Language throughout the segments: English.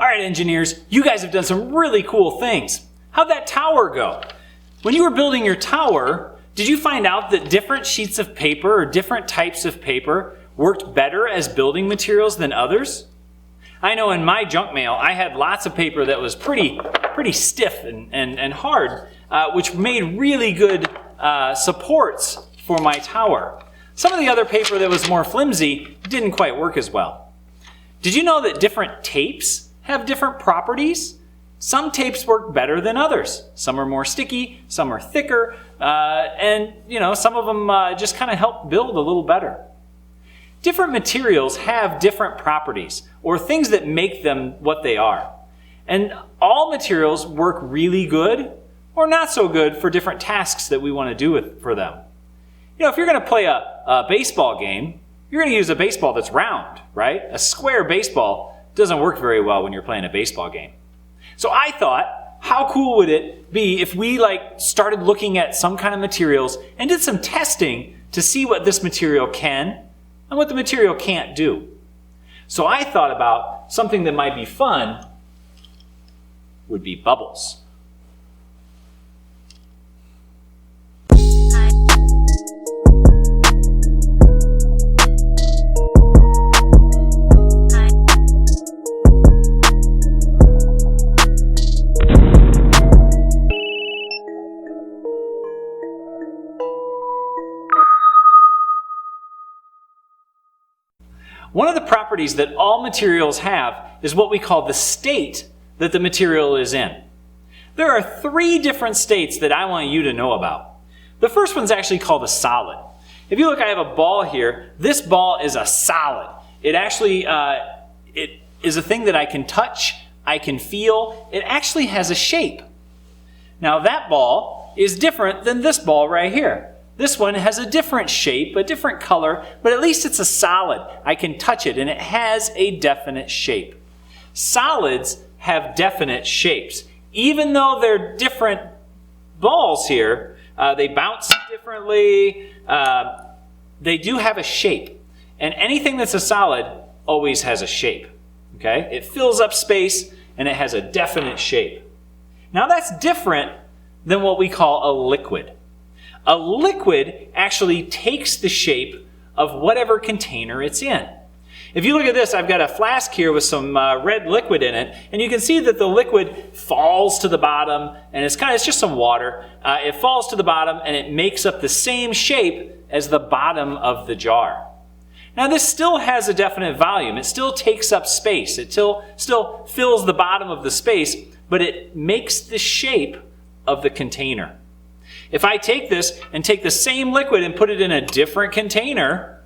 All right, engineers, you guys have done some really cool things. How'd that tower go? When you were building your tower, did you find out that different sheets of paper or different types of paper worked better as building materials than others? I know in my junk mail, I had lots of paper that was pretty stiff and hard, which made really good supports for my tower. Some of the other paper that was more flimsy didn't quite work as well. Did you know that different tapes have different properties? Some tapes work better than others. Some are more sticky, some are thicker, and some of them just kind of help build a little better. Different materials have different properties or things that make them what they are. And all materials work really good or not so good for different tasks that we want to do for them. If you're going to play a baseball game, you're going to use a baseball that's round, right? A square baseball doesn't work very well when you're playing a baseball game. So I thought, how cool would it be if we started looking at some kind of materials and did some testing to see what this material can and what the material can't do. So I thought about something that might be fun would be bubbles. One of the properties that all materials have is what we call the state that the material is in. There are 3 different states that I want you to know about. The first one's actually called a solid. If you look, I have a ball here. This ball is a solid. It actually it is a thing that I can touch, I can feel. It actually has a shape. Now that ball is different than this ball right here. This one has a different shape, a different color, but at least it's a solid. I can touch it and it has a definite shape. Solids have definite shapes. Even though they're different balls here, they bounce differently, they do have a shape. And anything that's a solid always has a shape. Okay? It fills up space and it has a definite shape. Now that's different than what we call a liquid. A liquid actually takes the shape of whatever container it's in. If you look at this, I've got a flask here with some red liquid in it, and you can see that the liquid falls to the bottom, and it's just some water. It falls to the bottom, and it makes up the same shape as the bottom of the jar. Now this still has a definite volume. It still takes up space. It still fills the bottom of the space, but it makes the shape of the container. If I take this and take the same liquid and put it in a different container,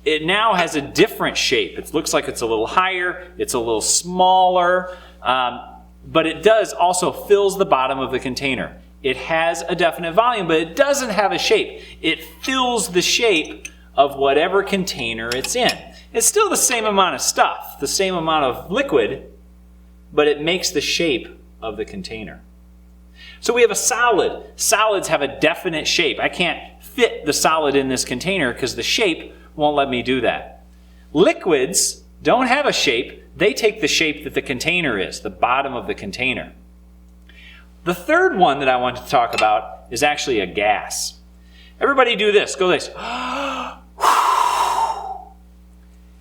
it now has a different shape. It looks like it's a little higher, it's a little smaller, but it does also fills the bottom of the container. It has a definite volume, but it doesn't have a shape. It fills the shape of whatever container it's in. It's still the same amount of stuff, the same amount of liquid, but it makes the shape of the container. So we have a solid. Solids have a definite shape. I can't fit the solid in this container because the shape won't let me do that. Liquids don't have a shape. They take the shape that the container is, the bottom of the container. The third one that I want to talk about is actually a gas. Everybody do this. Go this.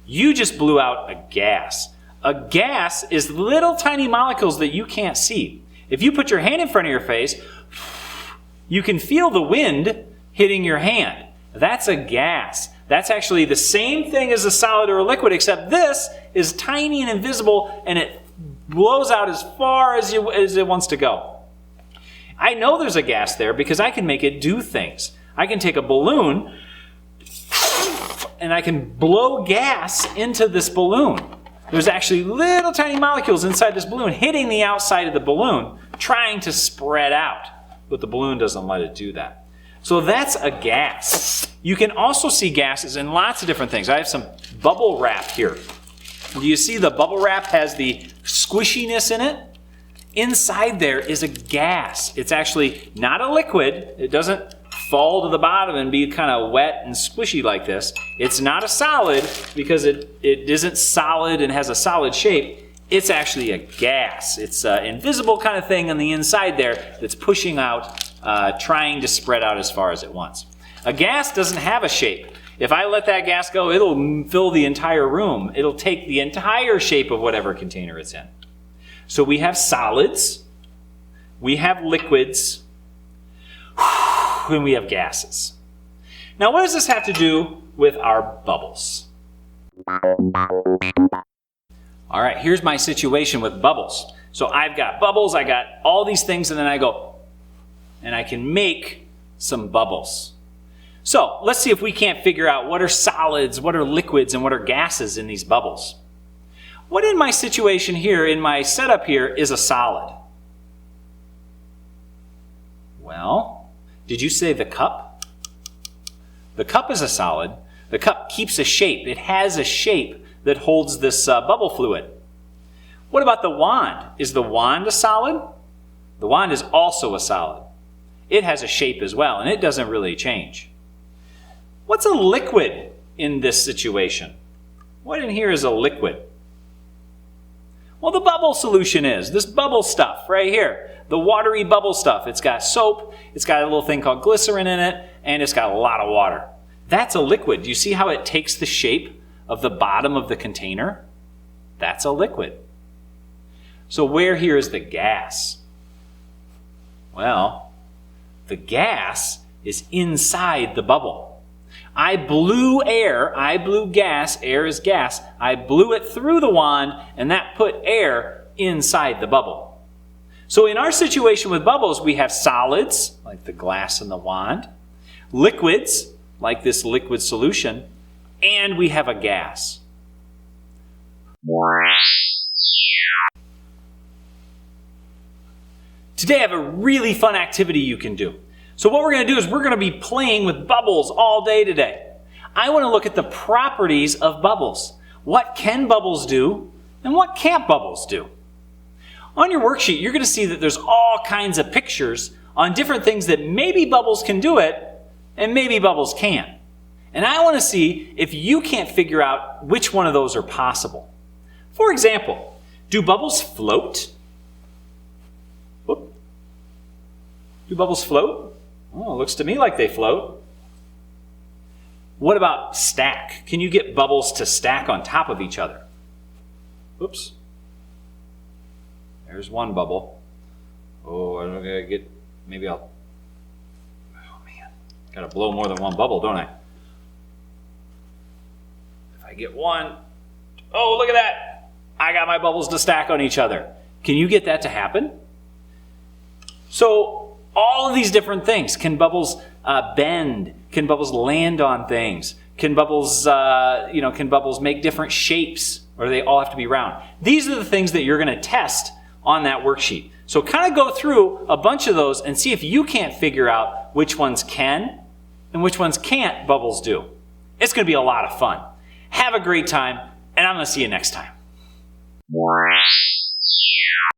You just blew out a gas. A gas is little tiny molecules that you can't see. If you put your hand in front of your face, you can feel the wind hitting your hand. That's a gas. That's actually the same thing as a solid or a liquid, except this is tiny and invisible, and it blows out as far as it wants to go. I know there's a gas there because I can make it do things. I can take a balloon, and I can blow gas into this balloon. There's actually little tiny molecules inside this balloon hitting the outside of the balloon, trying to spread out, but the balloon doesn't let it do that. So that's a gas. You can also see gases in lots of different things. I have some bubble wrap here. Do you see the bubble wrap has the squishiness in it? Inside there is a gas. It's actually not a liquid. It doesn't fall to the bottom and be kind of wet and squishy like this. It's not a solid because it isn't solid and has a solid shape. It's actually a gas. It's an invisible kind of thing on the inside there that's pushing out, trying to spread out as far as it wants. A gas doesn't have a shape. If I let that gas go, it'll fill the entire room. It'll take the entire shape of whatever container it's in. So we have solids, we have liquids, and we have gases. Now, what does this have to do with our bubbles? All right, here's my situation with bubbles. So I've got bubbles, I got all these things, and then I go, and I can make some bubbles. So let's see if we can't figure out what are solids, what are liquids, and what are gases in these bubbles. What in my situation here, in my setup here, is a solid? Well, did you say the cup? The cup is a solid. The cup keeps a shape. It has a shape that holds this bubble fluid. What about the wand? Is the wand a solid? The wand is also a solid. It has a shape as well, and it doesn't really change. What's a liquid in this situation? What in here is a liquid? Well, the bubble solution is this bubble stuff right here. The watery bubble stuff. It's got soap, it's got a little thing called glycerin in it, and it's got a lot of water. That's a liquid. Do you see how it takes the shape of the bottom of the container? That's a liquid. So where here is the gas? Well, the gas is inside the bubble. I blew gas, air is gas, I blew it through the wand, and that put air inside the bubble. So in our situation with bubbles, we have solids, like the glass and the wand, liquids, like this liquid solution, and we have a gas. Today I have a really fun activity you can do. So what we're going to do is we're going to be playing with bubbles all day today. I want to look at the properties of bubbles. What can bubbles do and what can't bubbles do? On your worksheet, you're going to see that there's all kinds of pictures on different things that maybe bubbles can do it and maybe bubbles can't. And I want to see if you can't figure out which one of those are possible. For example, do bubbles float? Whoop. Do bubbles float? Oh, it looks to me like they float. What about stack? Can you get bubbles to stack on top of each other? Oops. There's one bubble. Oh, I'm gonna get, maybe I'll, oh man, gotta blow more than one bubble, don't I? If I get one, oh, look at that. I got my bubbles to stack on each other. Can you get that to happen? So, all of these different things. Can bubbles bend? Can bubbles land on things? Can bubbles, can bubbles make different shapes? Or do they all have to be round? These are the things that you're going to test on that worksheet. So kind of go through a bunch of those and see if you can't figure out which ones can and which ones can't bubbles do. It's going to be a lot of fun. Have a great time, and I'm going to see you next time.